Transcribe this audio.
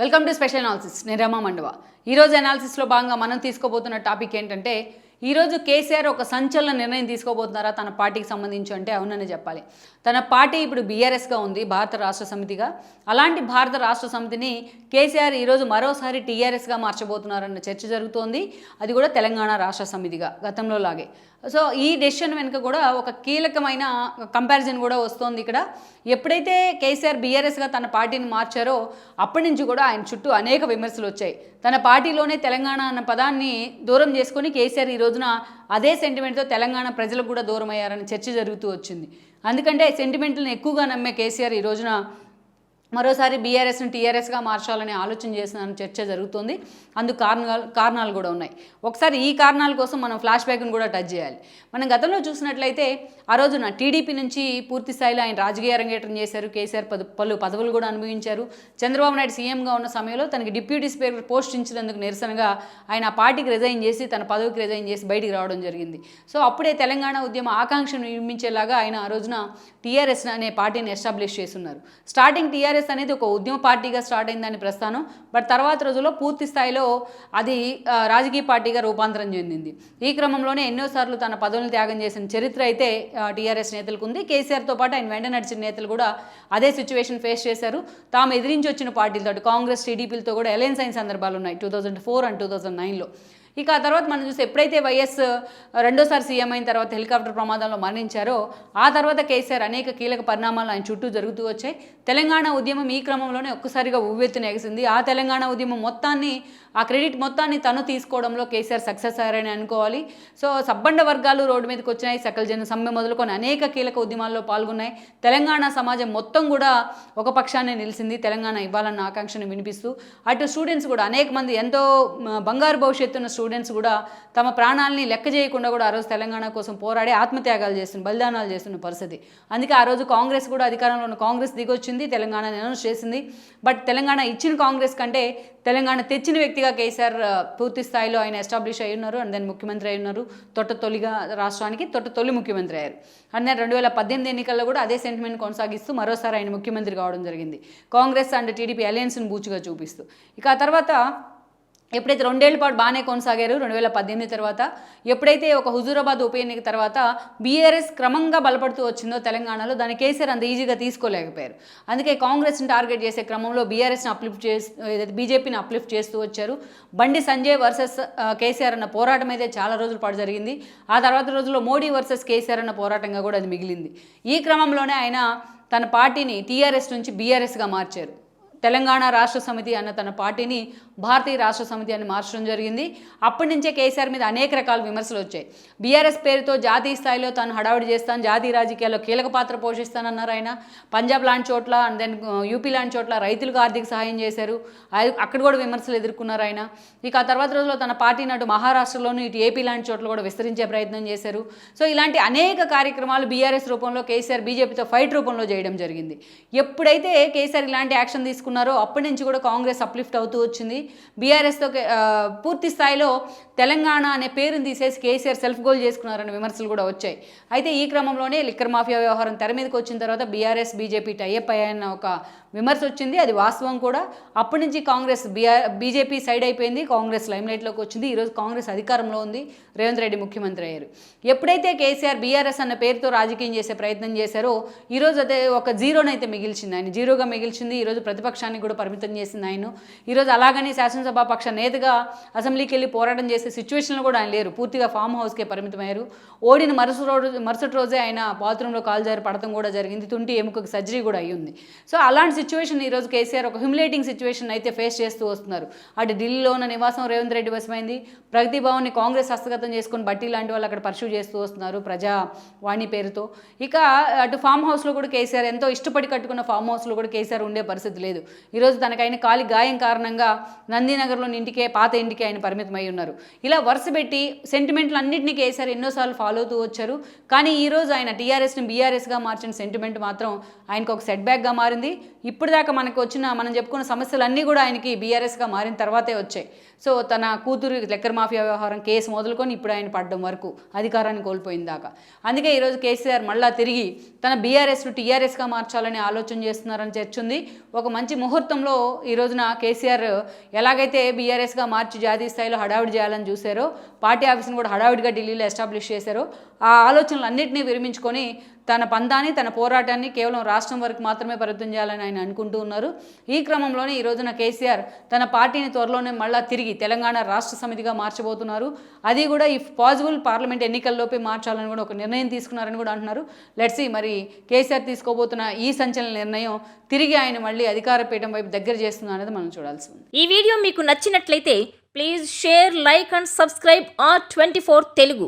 Welcome to special analysis. నేను రమా మండవ. ఈరోజు అనాలిసిస్లో భాగంగా మనం తీసుకోబోతున్న టాపిక్ ఏంటంటే, ఈరోజు కేసీఆర్ ఒక సంచలన నిర్ణయం తీసుకోబోతున్నారా తన పార్టీకి సంబంధించి అంటే అవునని చెప్పాలి. తన పార్టీ ఇప్పుడు బీఆర్ఎస్గా ఉంది, భారత రాష్ట్ర సమితిగా. అలాంటి భారత రాష్ట్ర సమితిని కేసీఆర్ ఈరోజు మరోసారి టీఆర్ఎస్గా మార్చబోతున్నారన్న చర్చ జరుగుతోంది. అది కూడా తెలంగాణ రాష్ట్ర సమితిగా గతంలో లాగే. సో ఈ డెసిషన్ వెనుక కూడా ఒక కీలకమైన కంపారిజన్ కూడా వస్తోంది ఇక్కడ. ఎప్పుడైతే కేసీఆర్ బీఆర్ఎస్గా తన పార్టీని మార్చారో అప్పటి నుంచి కూడా ఆయన చుట్టూ అనేక విమర్శలు వచ్చాయి. తన పార్టీలోనే తెలంగాణ అన్న పదాన్ని దూరం చేసుకొని కేసీఆర్ ఈ రోజున అదే సెంటిమెంట్తో తెలంగాణ ప్రజలకు కూడా దూరం అయ్యారని చర్చ జరుగుతూ వచ్చింది. అందుకంటే సెంటిమెంట్లను ఎక్కువగా నమ్మే కేసీఆర్ ఈ రోజున మరోసారి బీఆర్ఎస్ని టీఆర్ఎస్గా మార్చాలనే ఆలోచన చేసిన చర్చ జరుగుతుంది. అందుకు కారణాలు కూడా ఉన్నాయి. ఒకసారి ఈ కారణాల కోసం మనం ఫ్లాష్ బ్యాక్ను కూడా టచ్ చేయాలి. మనం గతంలో చూసినట్లయితే ఆ రోజున టీడీపీ నుంచి పూర్తి స్థాయిలో ఆయన రాజకీయ అరంగేట్రం చేశారు. కేసీఆర్ పలు పదవులు కూడా అనుభవించారు. చంద్రబాబు నాయుడు సీఎంగా ఉన్న సమయంలో తనకి డిప్యూటీ స్పీకర్ పోస్ట్ ఇచ్చినందుకు నిరసనగా ఆయన ఆ పార్టీకి రిజైన్ చేసి తన పదవికి రిజైన్ చేసి బయటికి రావడం జరిగింది. సో అప్పుడే తెలంగాణ ఉద్యమ ఆకాంక్షను నిర్మించేలాగా ఆయన ఆ రోజున టీఆర్ఎస్ అనే పార్టీని ఎస్టాబ్లిష్ చేస్తున్నారు. స్టార్టింగ్ టీఆర్ఎస్ అనేది ఒక ఉద్యమ పార్టీగా స్టార్ట్ అయిందని ప్రస్థానం. బట్ తర్వాత రోజుల్లో పూర్తి స్థాయిలో అది రాజకీయ పార్టీగా రూపాంతరం చెందింది. ఈ క్రమంలోనే ఎన్నోసార్లు తన పదవులను త్యాగం చేసిన చరిత్ర అయితే టీఆర్ఎస్ నేతలకు ఉంది. కేసీఆర్తో పాటు ఆయన వెంట నడిచిన నేతలు కూడా అదే సిచ్యువేషన్ ఫేస్ చేశారు. తాము ఎదిరించి వచ్చిన పార్టీలతో కాంగ్రెస్ టీడీపీలతో కూడా అలయన్స్ అయిన సందర్భాలు ఉన్నాయి 2004 అండ్ 2009లో. ఇక ఆ తర్వాత మనం చూస్తే ఎప్పుడైతే వైఎస్ రెండోసారి సీఎం అయిన తర్వాత హెలికాప్టర్ ప్రమాదంలో మరణించారో ఆ తర్వాత కేసీఆర్ అనేక కీలక పరిణామాలు ఆయన చుట్టూ జరుగుతూ వచ్చాయి. తెలంగాణ ఉద్యమం ఈ క్రమంలోనే ఒక్కసారిగా ఉవ్వెత్తున ఎగిసింది. ఆ తెలంగాణ ఉద్యమం మొత్తాన్ని, ఆ క్రెడిట్ మొత్తాన్ని తను తీసుకోవడంలో కేసీఆర్ సక్సెస్ అయ్యారని అనుకోవాలి. సో సబ్బండ వర్గాలు రోడ్డు మీదకి వచ్చినాయి. సకల జన సమ్మె మొదలుకొని అనేక కీలక ఉద్యమాల్లో పాల్గొన్నాయి. తెలంగాణ సమాజం మొత్తం కూడా ఒక పక్షాన్ని నిలిచింది. తెలంగాణ ఇవ్వాలన్న ఆకాంక్షను వినిపిస్తూ అటు స్టూడెంట్స్ కూడా అనేక మంది ఎంతో బంగారు భవిష్యత్తున్న స్టూడెంట్స్ కూడా తమ ప్రాణాలని లెక్క చేయకుండా కూడా ఆ రోజు తెలంగాణ కోసం పోరాడి ఆత్మత్యాగాలు చేస్తున్న, బలిదానాలు చేస్తున్న పరిస్థితి. అందుకే ఆ రోజు కాంగ్రెస్ కూడా అధికారంలో ఉన్న కాంగ్రెస్ దిగొచ్చింది, తెలంగాణను అనౌన్స్ చేసింది. బట్ తెలంగాణ ఇచ్చిన కాంగ్రెస్ కంటే తెలంగాణ తెచ్చిన వ్యక్తిగా కేసీఆర్ పూర్తి స్థాయిలో ఆయన ఎస్టాబ్లిష్ అయి ఉన్నారు. అండ్ దెన్ ముఖ్యమంత్రి అయి ఉన్నారు. తొలిగా రాష్ట్రానికి తొలి ముఖ్యమంత్రి అయ్యారు. అండ్ దెన్ 2018 ఎన్నికల్లో కూడా అదే సెంటిమెంట్ కొనసాగిస్తూ మరోసారి ఆయన ముఖ్యమంత్రి కావడం జరిగింది. కాంగ్రెస్ అండ్ టీడీపీ అలయన్స్ను బూచుగా చూపిస్తూ. ఇక ఆ తర్వాత ఎప్పుడైతే 2 ఏళ్ల పాటు బాగానే కొనసాగారు 2018 తర్వాత, ఎప్పుడైతే ఒక హుజూరాబాద్ ఉప ఎన్నిక తర్వాత బీఆర్ఎస్ క్రమంగా బలపడుతూ వచ్చిందో తెలంగాణలో, దాన్ని కేసీఆర్ అంత ఈజీగా తీసుకోలేకపోయారు. అందుకే కాంగ్రెస్ని టార్గెట్ చేసే క్రమంలో బీఆర్ఎస్ని బీజేపీని అప్లిఫ్ట్ చేస్తూ వచ్చారు. బండి సంజయ్ వర్సెస్ కేసీఆర్ అన్న పోరాటం అయితే చాలా రోజుల పాటు జరిగింది. ఆ తర్వాత రోజుల్లో మోడీ వర్సెస్ కేసీఆర్ అన్న పోరాటంగా కూడా అది మిగిలింది. ఈ క్రమంలోనే ఆయన తన పార్టీని టీఆర్ఎస్ నుంచి బీఆర్ఎస్గా మార్చారు. తెలంగాణ రాష్ట్ర సమితి అన్న తన పార్టీని భారతీయ రాష్ట్ర సమితి అని మార్చడం జరిగింది. అప్పటి నుంచే కేసీఆర్ మీద అనేక రకాల విమర్శలు వచ్చాయి. బీఆర్ఎస్ పేరుతో జాతీయ స్థాయిలో తాను హడావుడి చేస్తాను, జాతీయ రాజకీయాల్లో కీలక పాత్ర పోషిస్తానన్నారు ఆయన. పంజాబ్ లాంటి చోట్ల అండ్ దెన్ యూపీ లాంటి చోట్ల రైతులకు ఆర్థిక సహాయం చేశారు. అక్కడ కూడా విమర్శలు ఎదుర్కొన్నారు ఆయన. ఇక ఆ తర్వాత రోజుల్లో తన పార్టీని అటు మహారాష్ట్రలోను ఇటు ఏపీ లాంటి చోట్ల కూడా విస్తరించే ప్రయత్నం చేశారు. సో ఇలాంటి అనేక కార్యక్రమాలు బీఆర్ఎస్ రూపంలో కేసీఆర్ బీజేపీతో ఫైట్ రూపంలో చేయడం జరిగింది. ఎప్పుడైతే కేసీఆర్ ఇలాంటి యాక్షన్ తీసుకున్నారో అప్పటి నుంచి కూడా కాంగ్రెస్ అప్లిఫ్ట్ అవుతూ వచ్చింది. బీఆర్ఎస్తో పూర్తి స్థాయిలో తెలంగాణ అనే పేరుని తీసేసి కేసీఆర్ సెల్ఫ్ గోల్ చేసుకున్నారనే విమర్శలు కూడా వచ్చాయి. అయితే ఈ క్రమంలోనే లిక్కర్ మాఫియా వ్యవహారం తెర మీదకి వచ్చిన తర్వాత బీఆర్ఎస్ బీజేపీ టైఅప్ అయ్యాయన్న ఒక విమర్శ వచ్చింది. అది వాస్తవం కూడా. అప్పటి నుంచి కాంగ్రెస్ బీజేపీ సైడ్ అయిపోయింది, కాంగ్రెస్ లైమ్లైట్లోకి వచ్చింది. ఈరోజు కాంగ్రెస్ అధికారంలో ఉంది, రేవంత్ రెడ్డి ముఖ్యమంత్రి అయ్యారు. ఎప్పుడైతే కేసీఆర్ బీఆర్ఎస్ అన్న పేరుతో రాజకీయం చేసే ప్రయత్నం చేశారో ఈరోజు అదే ఒక జీరోనైతే మిగిల్చింది. ఆయన జీరోగా మిగిల్చింది. ఈరోజు ప్రతిపక్షాన్ని కూడా పరిమితం చేసింది ఆయన. ఈరోజు అలాగని శాసనసభాపక్ష నేతగా అసెంబ్లీకి వెళ్ళి పోరాటం చేసే సిచ్యువేషన్లో కూడా ఆయన లేరు. పూర్తిగా ఫామ్ హౌస్కే పరిమితమయ్యారు. ఓడిన మరుసటి రోజే ఆయన బాత్రూంలో కాలు జారి పడటం కూడా జరిగింది. తుంటి ఎముకకు సర్జరీ కూడా అయ్యింది. సో అలాంటి సిచ్యువేషన్ ఈరోజు కేసీఆర్ ఒక హ్యూమిలేటింగ్ సిచ్యువేషన్ అయితే ఫేస్ చేస్తూ వస్తున్నారు. అటు ఢిల్లీలో ఉన్న నివాసం రేవంత్ రెడ్డి వశమైంది. ప్రగతి భవన్ని కాంగ్రెస్ హస్తగతం చేసుకుని బట్టి లాంటి వాళ్ళు అక్కడ పర్సూ చేస్తూ వస్తున్నారు ప్రజావాణి పేరుతో. ఇక అటు ఫామ్ హౌస్లో కూడా కేసీఆర్ ఎంతో ఇష్టపడి కట్టుకున్న ఫామ్ హౌస్లో కూడా కేసీఆర్ ఉండే పరిస్థితి లేదు. ఈరోజు తనకైన కాలి గాయం కారణంగా నందినగర్లోని పాత ఇంటికి ఆయన పరిమితమై ఉన్నారు. ఇలా వరుస పెట్టి సెంటిమెంట్లు అన్నింటినీ కేసీఆర్ ఎన్నోసార్లు ఫాలో అవుతూ వచ్చారు. కానీ ఈరోజు ఆయన టీఆర్ఎస్ని బీఆర్ఎస్గా మార్చిన సెంటిమెంట్ మాత్రం ఆయనకు ఒక సెట్ బ్యాక్గా మారింది. ఇప్పుడు దాకా మనకు వచ్చిన మనం చెప్పుకున్న సమస్యలన్నీ కూడా ఆయనకి బీఆర్ఎస్గా మారిన తర్వాతే వచ్చాయి. సో తన కూతురు లెక్కర్ మాఫియా వ్యవహారం కేసు మొదలుకొని ఇప్పుడు ఆయన పడ్డం వరకు అధికారాన్ని కోల్పోయిన దాకా. అందుకే ఈరోజు కేసీఆర్ మళ్ళా తిరిగి తన బీఆర్ఎస్ను టీఆర్ఎస్గా మార్చాలని ఆలోచన చేస్తున్నారని చర్చ ఉంది. ఒక మంచి ముహూర్తంలో ఈ రోజున కేసీఆర్ ఎలాగైతే బీఆర్ఎస్గా మార్చి జాతీయ స్థాయిలో హడావిడి చేయాలని చూశారో, పార్టీ ఆఫీస్ని కూడా హడావిడిగా ఢిల్లీలో ఎస్టాబ్లిష్ చేశారో, ఆ ఆలోచనలు అన్నింటినీ విరమించుకొని తన పందాన్ని తన పోరాటాన్ని కేవలం రాష్ట్రం వరకు మాత్రమే పరిమితం చేయాలని ఆయన అనుకుంటూ ఉన్నారు. ఈ క్రమంలోనే ఈ రోజున కేసీఆర్ తన పార్టీని త్వరలోనే మళ్ళా తిరిగి తెలంగాణ రాష్ట్ర సమితిగా మార్చబోతున్నారు. అది కూడా ఇఫ్ పాసిబుల్ పార్లమెంట్ ఎన్నికల్లోపే మార్చాలని కూడా ఒక నిర్ణయం తీసుకున్నారని కూడా అంటున్నారు. లెట్స్ సీ మరి కేసీఆర్ తీసుకోబోతున్న ఈ సంచలన నిర్ణయం తిరిగి ఆయన మళ్ళీ అధికార పీఠం వైపు దగ్గర చేస్తుంది అనేది మనం చూడాల్సి ఉంది. ఈ వీడియో మీకు నచ్చినట్లయితే please share, like and subscribe R24 Telugu.